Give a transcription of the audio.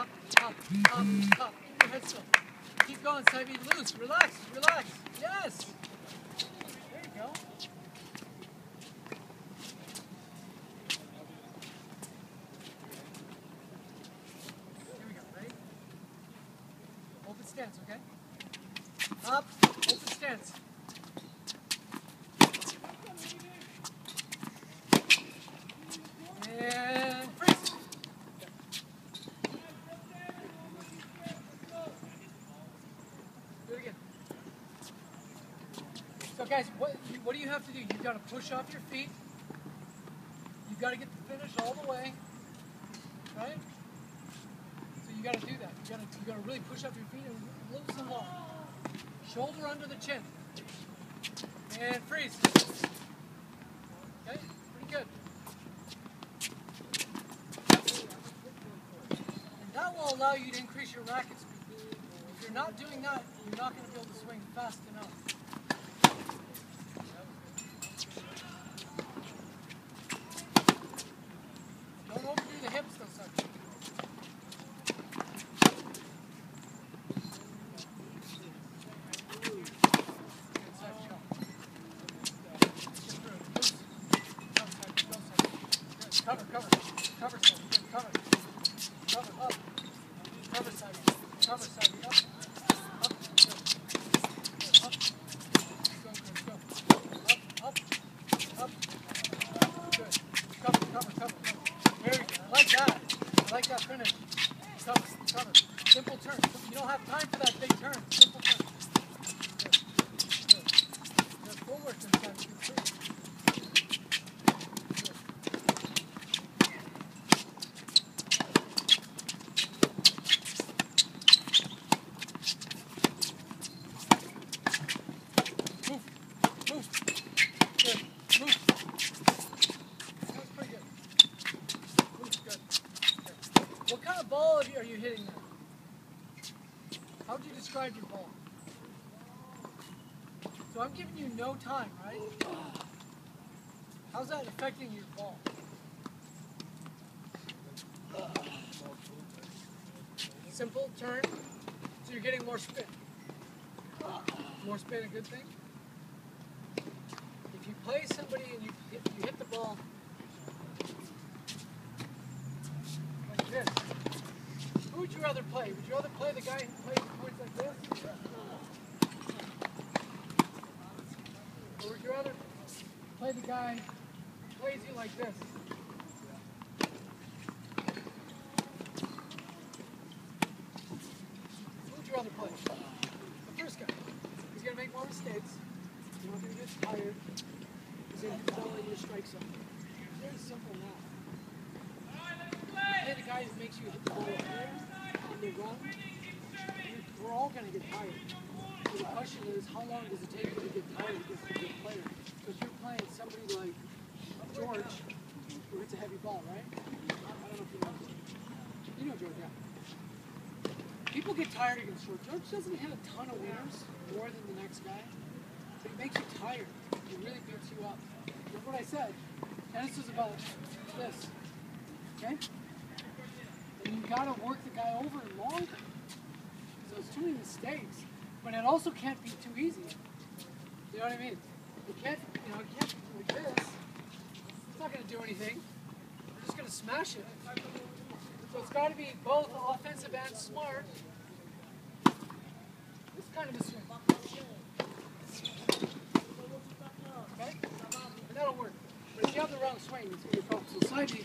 up, up, up, up. Keep your head still. Keep going, Savvy. Loose. Relax, relax. Yes. There you go. Here we go. Ready? Open stance, okay? Up, open stance. And freeze. Do it again. So guys, what do you have to do? You've got to push off your feet. You've got to get the finish all the way. Right? So you got to do that. You got to really push off your feet and loose and long. Shoulder under the chin. And freeze. Okay? Pretty good. And that will allow you to increase your racket speed. If you're not doing that, you're not going to be able to swing fast enough. Don't overdo the hips though, son. Cover, cover, cover, side, cover, cover, up, cover side, up, up, good, up, go, up, good, cover, very good, I like that finish, cover, simple turn, you don't have time for that big turn, simple turn, good, forward this time, good. Move. Good. Move. That's pretty good. Move. Good. What kind of ball are you hitting there? How would you describe your ball? So I'm giving you no time, right? How's that affecting your ball? Simple turn. So you're getting more spin. More spin, a good thing? If you play somebody and you hit the ball like this, who would you rather play? Would you rather play the guy who plays points like this? Or would you rather play the guy who plays you like this? Who would you rather play? The first guy. He's going to make more mistakes. You're not going to get tired. He's going to hit the ball in your strike zone. Very simple now. Play the guy who makes you hit the ball here on the run. We're all going to get tired. So the question is, how long does it take you to get tired against a good player? Because you're playing somebody like George, who hits a heavy ball, right? I don't know if you know George. You know George, yeah. People get tired against George. George doesn't hit a ton of winners, more than the next guy. But it makes you tired. It really beats you up. Look what I said. Tennis is about this. Okay? And you gotta work the guy over longer. So it's too many mistakes. But it also can't be too easy. You know what I mean? You can't do like this. It's not gonna do anything. You're just gonna smash it. So it's gotta be both offensive and smart. This kind of a swing. Okay? And that'll work. But if you have the wrong swing, it's going to be a problem. So side knee.